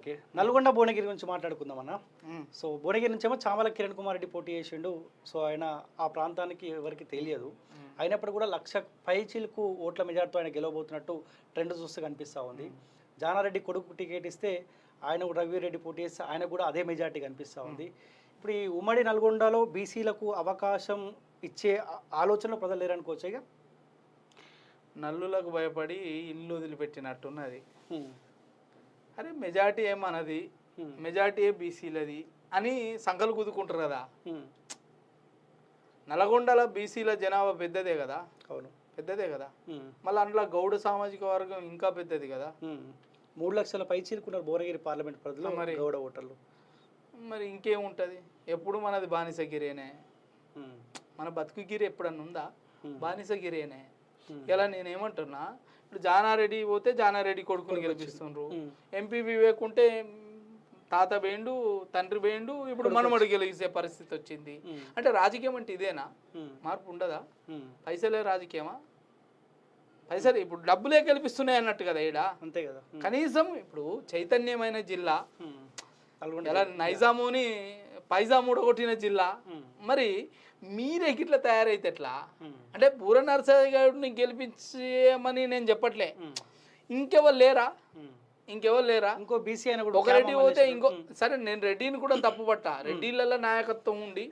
Okay. Nalgonda Bhuvanagiri గురించి మాట్లాడుకుందాం అన్న. సో భువనగిరి నుంచేమో చామల కిరణ్ కుమార్ రెడ్డి పోటీ చేసిండు. సో ఆయన ఆ ప్రాంతానికి ఎవరికి తెలియదు. అయినప్పుడు కూడా 1,00,000 పైచిలకు ఓట్ల మెజార్టీతో ఆయన గెలవబోతున్నట్టు ట్రెండ్ చూస్తే కనిపిస్తూ ఉంది. జానారెడ్డి కొడుకు టికెట్ ఇస్తే ఆయన రఘువీరెడ్డి పోటీ చేస్తే ఆయన కూడా అదే మెజార్టీ కనిపిస్తూ ఉంది. ఇప్పుడు ఈ ఉమ్మడి నల్గొండలో బీసీలకు అవకాశం ఇచ్చే ఆలోచనలో ప్రజలు లేరనుకోవచ్చు. ఇక నల్లులకు భయపడి ఇల్లు వదిలిపెట్టినట్టున్నది. అరే మెజార్టీ ఏమన్నది, మెజార్టీ ఏ బీసీలది అని సంకలు కుదుకుంటారు కదా. నల్గొండల బీసీల జనాభా పెద్దదే కదా. అవును, పెద్దదే కదా. మళ్ళీ అందులో గౌడ సామాజిక వర్గం ఇంకా పెద్దది కదా. 3,00,000 పైచీలుకున్నారు భువనగిరి పార్లమెంట్ పరిధిలో మరి గౌడ ఓటర్లు. మరి ఇంకేముంటుంది, ఎప్పుడు మనది బానిసగిరేనే. మన బతుకుగిరి ఎప్పుడన్నా ఉందా? బానిసగిరేనే. ఇలా నేనేమంటున్నా, ఇప్పుడు జానారెడ్డి పోతే జానారెడ్డి కొడుకుని గెలిపిస్తుండ్రు. ఎంపీ వివేక్ ఉంటే తాత బేండు, తండ్రి బేండు, ఇప్పుడు మనమడు గెలిచే పరిస్థితి వచ్చింది. అంటే రాజకీయం అంటే ఇదేనా? మార్పు ఉండదా? పైసలే రాజకీయమా? పైసలు ఇప్పుడు డబ్బులే గెలిపిస్తున్నాయి అన్నట్టు కదా ఈడ. అంతే కదా. కనీసం ఇప్పుడు చైతన్యమైన జిల్లా, ఎలా నైజాముని పైజాము కొట్టిన జిల్లా, మరి మీరే గిట్లా తయారైతే ఎట్లా? అంటే పూర నరసయ్య గారిని గెలిపించేయమని నేను చెప్పట్లే. ఇంకెవరు లేరా? ఇంకెవరు లేరా? ఇంకో బీసీ అయినా ఒక రెడ్డి పోతే ఇంకో, సరే నేను రెడ్డిని కూడా తప్పు పట్టా. రెడ్డిలలో నాయకత్వం ఉండి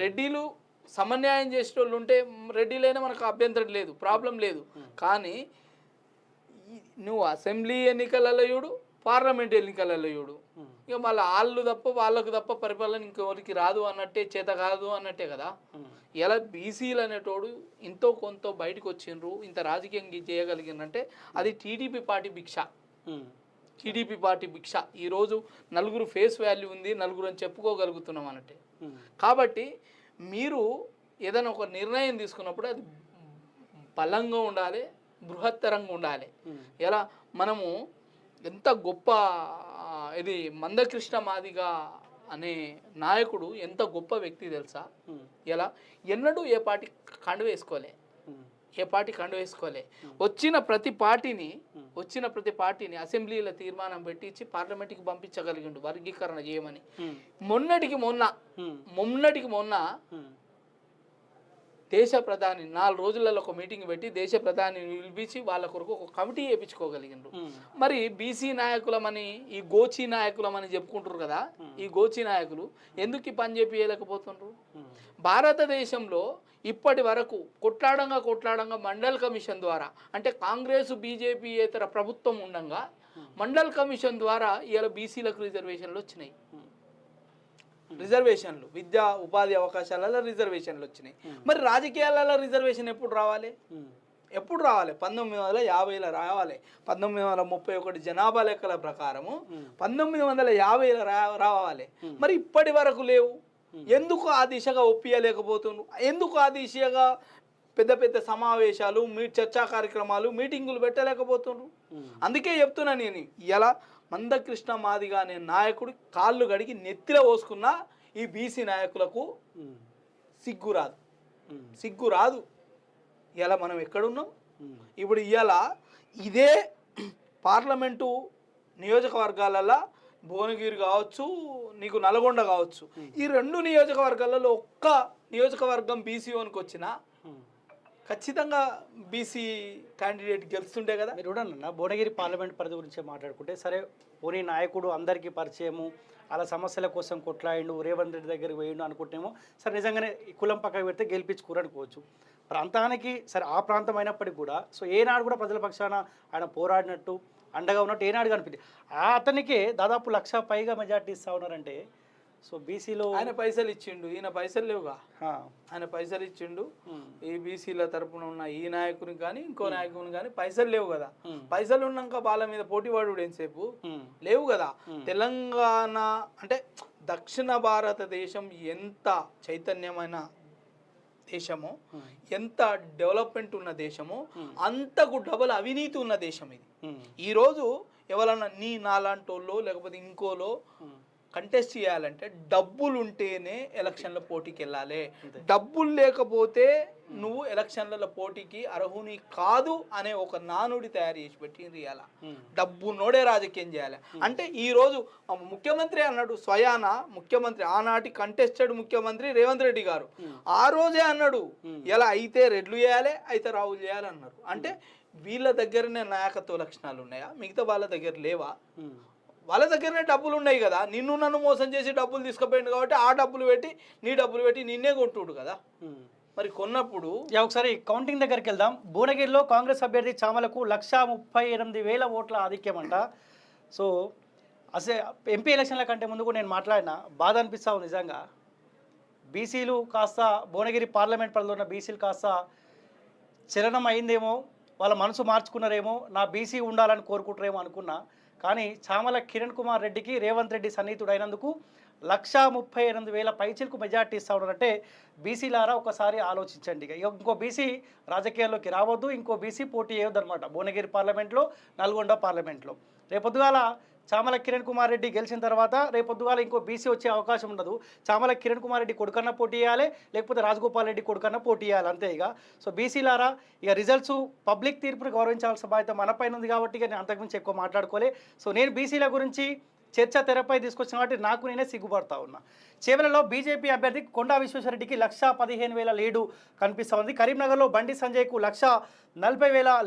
రెడ్డిలు సమన్యాయం చేసే వాళ్ళు ఉంటే రెడ్డిలైనా మనకు అభ్యంతరం లేదు, ప్రాబ్లం లేదు. కానీ నువ్వు అసెంబ్లీ ఎన్నికలలో చూడు, పార్లమెంట్ ఎన్నికలలో చూడు, ఇక మళ్ళీ వాళ్ళు తప్ప వాళ్ళకు తప్ప పరిపాలన ఇంకెవరికి రాదు అన్నట్టే, చేత కాదు అన్నట్టే కదా. ఇలా బీసీలు అనేటోడు ఇంతో కొంత బయటకు వచ్చిండ్రు, ఇంత రాజకీయం చేయగలిగిందంటే అది టీడీపీ పార్టీ భిక్ష. టీడీపీ పార్టీ భిక్ష. ఈరోజు నలుగురు ఫేస్ వాల్యూ ఉంది, నలుగురు అని చెప్పుకోగలుగుతున్నాం అన్నట్టే. కాబట్టి మీరు ఏదైనా ఒక నిర్ణయం తీసుకున్నప్పుడు అది బలంగా ఉండాలి, బృహత్తరంగా ఉండాలి. ఎలా మనము ఎంత గొప్ప, ఇది మందకృష్ణ మాదిగ అనే నాయకుడు ఎంత గొప్ప వ్యక్తి తెలుసా? ఎలా ఎన్నడూ ఏ పార్టీ కండు వేసుకోలే, ఏ పార్టీ కండు వేసుకోలే. వచ్చిన ప్రతి పార్టీని అసెంబ్లీలో తీర్మానం పెట్టించి పార్లమెంట్కి పంపించగలిగిండు వర్గీకరణ చేయమని. మొన్నటికి మొన్న దేశ ప్రధాని 4 రోజులలో ఒక మీటింగ్ పెట్టి దేశ ప్రధానిని పిలిపించి వాళ్ళ కొరకు ఒక కమిటీ వేయించుకోగలిగినారు. మరి బీసీ నాయకులమని, ఈ గోచి నాయకులమని చెప్పుకుంటారు కదా, ఈ గోచి నాయకులు ఎందుకు పని చేపించలేకపోతున్నారు? భారతదేశంలో ఇప్పటి వరకు కొట్లాడంగా మండల్ కమిషన్ ద్వారా, అంటే కాంగ్రెస్ బీజేపీ ఇతర ప్రభుత్వం ఉండగా మండల్ కమిషన్ ద్వారా ఇలా బీసీలకు రిజర్వేషన్లు వచ్చినాయి. రిజర్వేషన్లు, విద్యా ఉపాధి అవకాశాలలో రిజర్వేషన్లు వచ్చినాయి. మరి రాజకీయాలలో రిజర్వేషన్ ఎప్పుడు రావాలి? 1950లో రావాలి. 1931 జనాభా లెక్కల ప్రకారము 1950లో రావాలి. మరి ఇప్పటి వరకు లేవు. ఎందుకు ఆ దిశగా ఒప్పియలేకపోతున్నారు? ఎందుకు ఆ దిశగా పెద్ద పెద్ద సమావేశాలు, చర్చా కార్యక్రమాలు, మీటింగులు పెట్టలేకపోతున్నారు? అందుకే చెప్తున్నా నేను, ఇలా మందకృష్ణ మాదిగ అనే నాయకుడు కాళ్ళు గడిగి నెత్తిలో పోసుకున్న ఈ బీసీ నాయకులకు సిగ్గు రాదు. ఇలా మనం ఎక్కడున్నాం ఇప్పుడు? ఇలా ఇదే పార్లమెంటు నియోజకవర్గాలలో భువనగిరి కావచ్చు, నీకు నల్గొండ కావచ్చు, ఈ 2 నియోజకవర్గాలలో ఒక్క నియోజకవర్గం బీసీఓనికి వచ్చినా ఖచ్చితంగా బీసీ క్యాండిడేట్ గెలుస్తుండే కదా. మీరు కూడా భువనగిరి పార్లమెంట్ పరిధి గురించి మాట్లాడుకుంటే, సరే పోనీ నాయకుడు అందరికీ పరిచయము, అలా సమస్యల కోసం కొట్లాడిండు, రేవంత్ రెడ్డి దగ్గరికి పోయిండు అనుకుంటేమో సరే నిజంగానే కులం పక్కకు పెడితే గెలిపించుకోరు అనుకోవచ్చు. ప్రాంతానికి సరే ఆ ప్రాంతం అయినప్పటికీ కూడా సో ఏనాడు కూడా ప్రజల పక్షాన ఆయన పోరాడినట్టు, అండగా ఉన్నట్టు ఏనాడు కనిపించింది. అతనికే దాదాపు 1,00,000 పైగా మెజార్టీ ఇస్తా ఉన్నారంటే, సో బీసీలో ఆయన పైసలు ఇచ్చిండు, ఈయన పైసలు లేవుగా. ఆయన పైసలు ఇచ్చిండు, ఈ బీసీల తరపున ఉన్న ఈ నాయకునికి కానీ ఇంకో నాయకుని కానీ పైసలు లేవు కదా. పైసలు ఉన్నాక వాళ్ళ మీద పోటీ పడు ఎంతసేపు లేవు కదా. తెలంగాణ అంటే దక్షిణ భారతదేశం ఎంత చైతన్యమైన దేశము, ఎంత డెవలప్మెంట్ ఉన్న దేశము, అంతకు డబల్ అవినీతి ఉన్న దేశం ఇది. ఈరోజు ఎవరన్నా నీ నాలాంటోళ్ళో లేకపోతే ఇంకోలో కంటెస్ట్ చేయాలంటే డబ్బులు ఉంటేనే ఎలక్షన్ల పోటీకి వెళ్ళాలి. డబ్బులు లేకపోతే నువ్వు ఎలక్షన్ల పోటీకి అర్హుని కాదు అనే ఒక నానుడి తయారు చేసి పెట్టి ఇవాళ డబ్బు నోడే రాజకీయం చేయాలి అంటే ఈ రోజు ముఖ్యమంత్రి అన్నాడు స్వయాన ముఖ్యమంత్రి ఆనాటి కంటెస్టెడ్ ముఖ్యమంత్రి రేవంత్ రెడ్డి గారు ఆ రోజే అన్నాడు ఇలా అయితే రెడ్లు చేయాలి అయితే రావులు చేయాలి అన్నారు. అంటే వీళ్ళ దగ్గరనే నాయకత్వ లక్షణాలు ఉన్నాయా? మిగతా వాళ్ళ దగ్గర లేవా? వాళ్ళ దగ్గరనే డబ్బులు ఉన్నాయి కదా. నిన్ను నన్ను మోసం చేసి డబ్బులు తీసుకుపోయింది కాబట్టి ఆ డబ్బులు పెట్టి నీ డబ్బులు పెట్టి నిన్నే కొంటుడు కదా. మరి కొన్నప్పుడు ఒకసారి కౌంటింగ్ దగ్గరికి వెళ్దాం. భువనగిరిలో కాంగ్రెస్ అభ్యర్థి చామలకు 138,000 ఓట్ల ఆధిక్యం అంట. సో అసలు ఎంపీ ఎలక్షన్ల కంటే ముందు కూడా నేను మాట్లాడినా, బాధ అనిపిస్తావు నిజంగా. బీసీలు కాస్త భువనగిరి పార్లమెంట్ పరిధిలో ఉన్న బీసీలు కాస్త చలనం అయిందేమో, వాళ్ళ మనసు మార్చుకున్నారేమో, నా బీసీ ఉండాలని కోరుకుంటారేమో అనుకున్నా. కానీ చామల కిరణ్ కుమార్ రెడ్డికి రేవంత్ రెడ్డి సన్నిహితుడు అయినందుకు 138,000 పైచిలకు మెజార్టీ ఇస్తా ఉన్నారంటే బీసీలారా ఒకసారి ఆలోచించండి. ఇంకో బీసీ రాజకీయాల్లోకి రావద్దు, ఇంకో బీసీ పోటీ చేయొద్దు అనమాట. భువనగిరి పార్లమెంట్లో, నల్గొండ పార్లమెంట్లో రేపొద్దుగాల చామల కిరణ్ కుమార్ రెడ్డి గెలిచిన తర్వాత రేపొద్దుగాల ఇంకో బీసీ వచ్చే అవకాశం ఉండదు. చామల కిరణ్ కుమార్ రెడ్డి కొడుకన్నా పోటీ చేయాలి, లేకపోతే రాజగోపాల్ రెడ్డి కొడుకన్నా పోటీ చేయాలి, అంతే. సో బీసీలారా ఇక రిజల్ట్స్ పబ్లిక్ తీర్పును గౌరవించాల్సిన బాధ్యత మనపైన ఉంది కాబట్టి నేను అంతకుమించి ఎక్కువ మాట్లాడుకోలే. సో నేను బీసీల గురించి చర్చ తెరపై తీసుకొచ్చిన కాబట్టి నాకు నేనే సిగ్గుపడతా ఉన్నా. చేవెళ్లలో బీజేపీ అభ్యర్థి కొండా విశ్వేశ్వరరెడ్డికి 115,000 లీడు కనిపిస్తూ ఉంది. కరీంనగర్లో బండి సంజయ్కు 140,000